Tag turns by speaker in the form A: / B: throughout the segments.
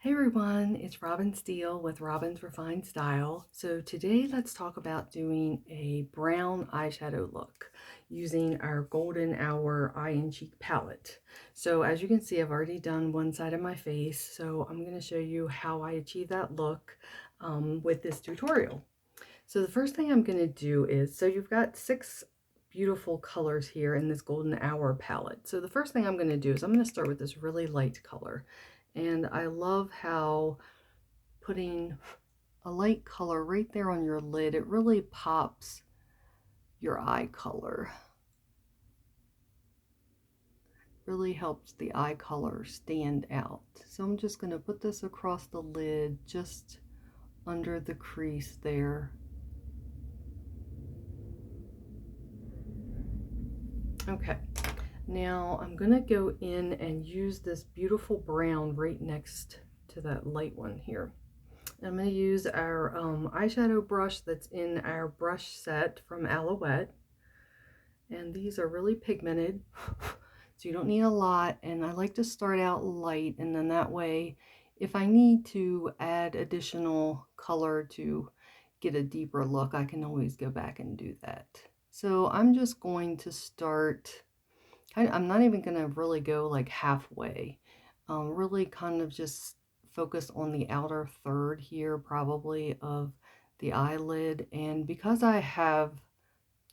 A: Hey everyone, it's Robin Steele with Robin's Refined Style. So today let's talk about doing a brown eyeshadow look using our Golden Hour Eye and Cheek palette. So as you can see, I've already done one side of my face, so I'm going to show you how I achieve that look with this tutorial. So the first thing I'm going to do is, so you've got 6 beautiful colors here in this Golden Hour palette. So the first thing I'm going to do is I'm going to start with this really light color. And I love how putting a light color right there on your lid, it really pops your eye color. Really helps the eye color stand out. So I'm just going to put this across the lid, just under the crease there. Okay, now I'm going to go in and use this beautiful brown right next to that light one here. I'm going to use our eyeshadow brush that's in our brush set from Alouette. And these are really pigmented, so you don't need a lot. And I like to start out light, and then that way, if I need to add additional color to get a deeper look, I can always go back and do that. So I'm just going to start, I'm not even going to really go like halfway. Really kind of just focus on the outer third here, probably, of the eyelid. And because I have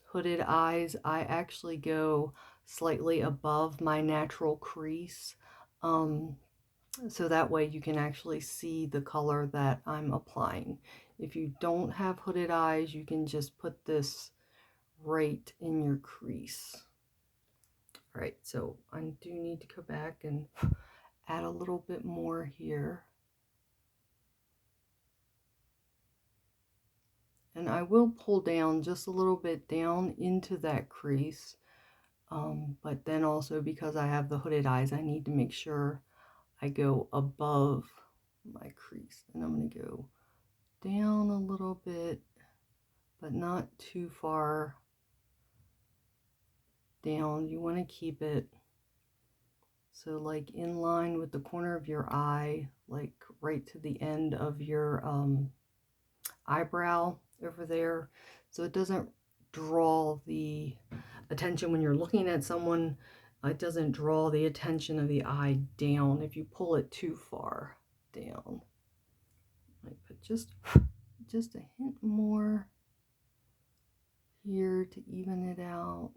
A: hooded eyes, I actually go slightly above my natural crease. So that way you can actually see the color that I'm applying. If you don't have hooded eyes, you can just put this right in your crease. All right, so I do need to go back and add a little bit more here. And I will pull down just a little bit down into that crease. But then also, because I have the hooded eyes, I need to make sure I go above my crease. And I'm going to go down a little bit, but not too far down. You want to keep it so like in line with the corner of your eye, like right to the end of your eyebrow over there, so it doesn't draw the attention when you're looking at someone. It doesn't draw the attention of the eye down if you pull it too far down. I put just a hint more here to even it out.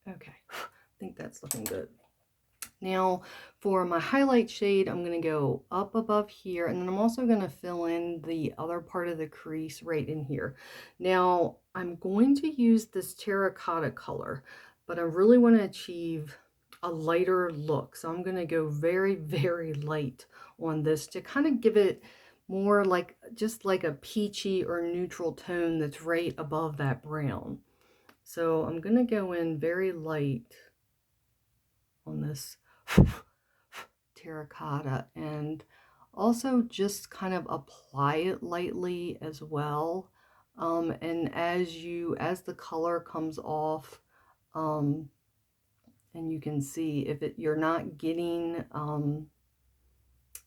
A: Okay, I think that's looking good. Now for my highlight shade, I'm going to go up above here, and then I'm also going to fill in the other part of the crease right in here. Now I'm going to use this terracotta color, but I really want to achieve a lighter look. So I'm going to go very, very light on this to kind of give it more like just like a peachy or neutral tone that's right above that brown. So I'm going to go in very light on this terracotta, and also just kind of apply it lightly as well. And as the color comes off, and you can see if you're not getting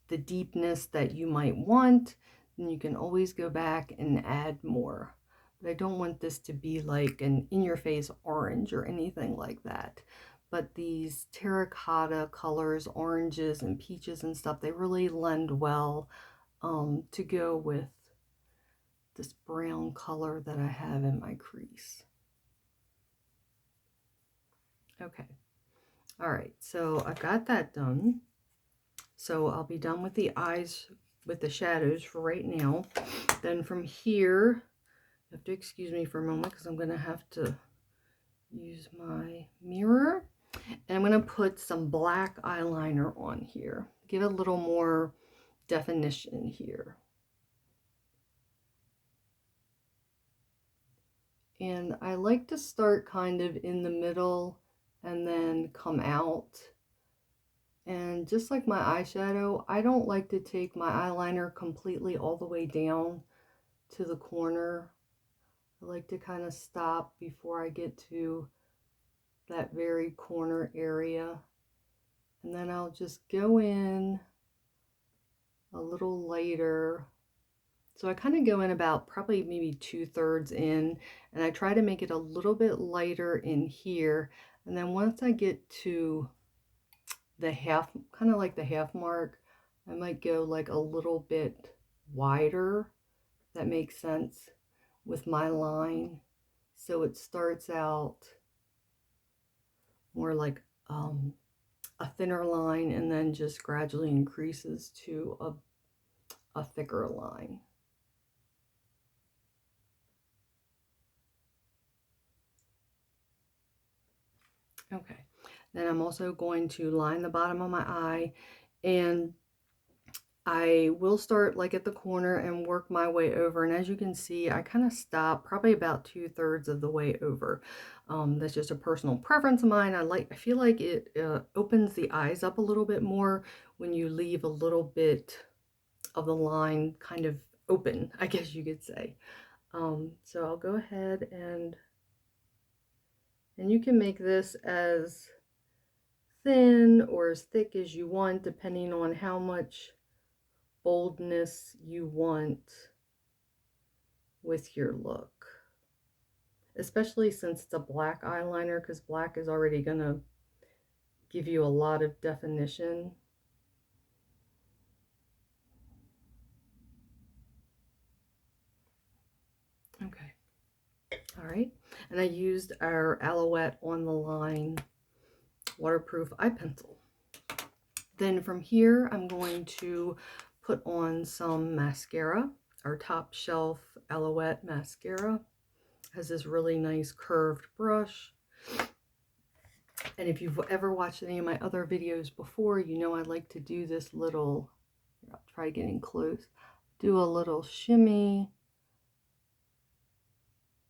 A: the deepness that you might want, then you can always go back and add more. But I don't want this to be like an in-your-face orange or anything like that. But these terracotta colors, oranges and peaches and stuff, they really lend well to go with this brown color that I have in my crease. Okay, all right, so I've got that done. So I'll be done with the eyes, with the shadows for right now. Then from here, you have to excuse me for a moment because I'm going to have to use my mirror. And I'm going to put some black eyeliner on here. Give it a little more definition here. And I like to start kind of in the middle and then come out. And just like my eyeshadow, I don't like to take my eyeliner completely all the way down to the corner. I like to kind of stop before I get to that very corner area. And then I'll just go in a little lighter. So I kind of go in about probably maybe 2/3 in, and I try to make it a little bit lighter in here. And then once I get to the half, kind of like the half mark, I might go like a little bit wider. That makes sense with my line. So it starts out more like a thinner line and then just gradually increases to a thicker line. Okay, then I'm also going to line the bottom of my eye, and I will start like at the corner and work my way over. And as you can see, I kind of stop probably about 2/3 of the way over. That's just a personal preference of mine. I feel like it opens the eyes up a little bit more when you leave a little bit of the line kind of open, I guess you could say. So I'll go ahead and you can make this as thin or as thick as you want, depending on how much boldness you want with your look. Especially since it's a black eyeliner, because black is already going to give you a lot of definition. Okay. All right. And I used our Alouette on the line waterproof eye pencil. Then from here, I'm going to put on some mascara. Our top shelf Alouette mascara has this really nice curved brush. And if you've ever watched any of my other videos before, you know I like to do this little, I'll try getting close, do a little shimmy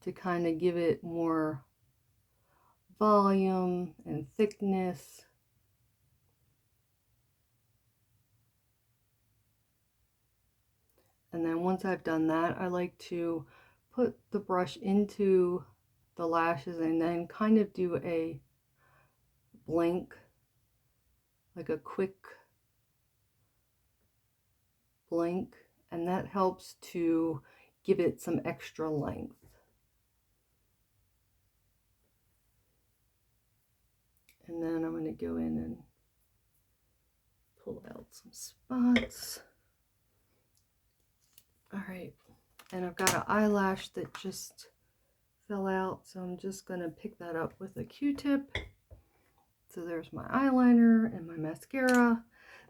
A: to kind of give it more volume and thickness. And then once I've done that, I like to put the brush into the lashes and then kind of do a blink, like a quick blink, and that helps to give it some extra length. And then I'm going to go in and pull out some spots. All right, and I've got an eyelash that just fell out, so I'm just going to pick that up with a Q-tip. So there's my eyeliner and my mascara.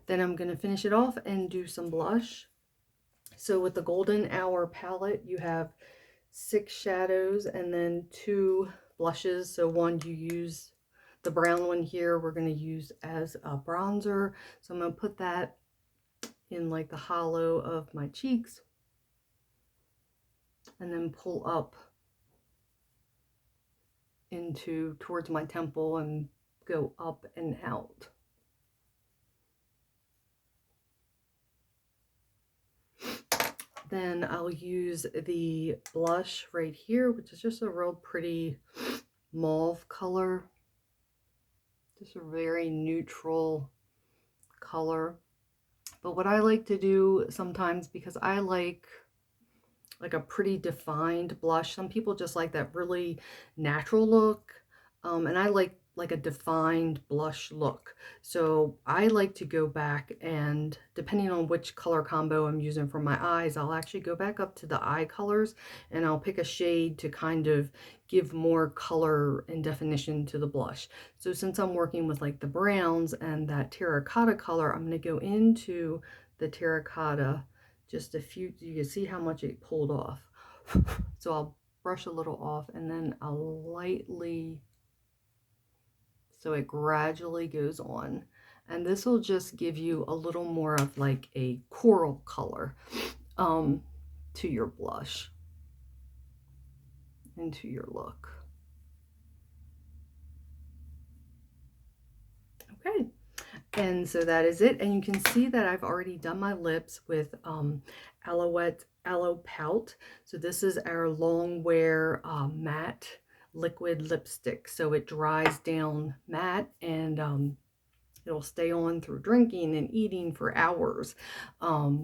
A: Then I'm going to finish it off and do some blush. So with the Golden Hour palette, you have 6 shadows and then 2 blushes. So one you use, the brown one here, we're going to use as a bronzer. So I'm going to put that in like the hollow of my cheeks and then pull up into towards my temple and go up and out. Then I'll use the blush right here, which is just a real pretty mauve color. Just a very neutral color. But what I like to do sometimes, because I like a pretty defined blush. Some people just like that really natural look. And I like a defined blush look. So I like to go back and, depending on which color combo I'm using for my eyes, I'll actually go back up to the eye colors and I'll pick a shade to kind of give more color and definition to the blush. So since I'm working with like the browns and that terracotta color, I'm going to go into the terracotta just a few. You can see how much it pulled off. So I'll brush a little off and then I'll lightly, so it gradually goes on, and this will just give you a little more of like a coral color to your blush and to your look. Okay, and so that is it. And you can see that I've already done my lips with Alouette Aloe Pout. So this is our long wear matte liquid lipstick. So it dries down matte, and it'll stay on through drinking and eating for hours.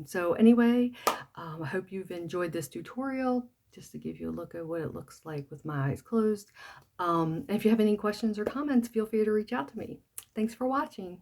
A: So anyway, I hope you've enjoyed this tutorial, just to give you a look at what it looks like with my eyes closed. And if you have any questions or comments, feel free to reach out to me. Thanks for watching.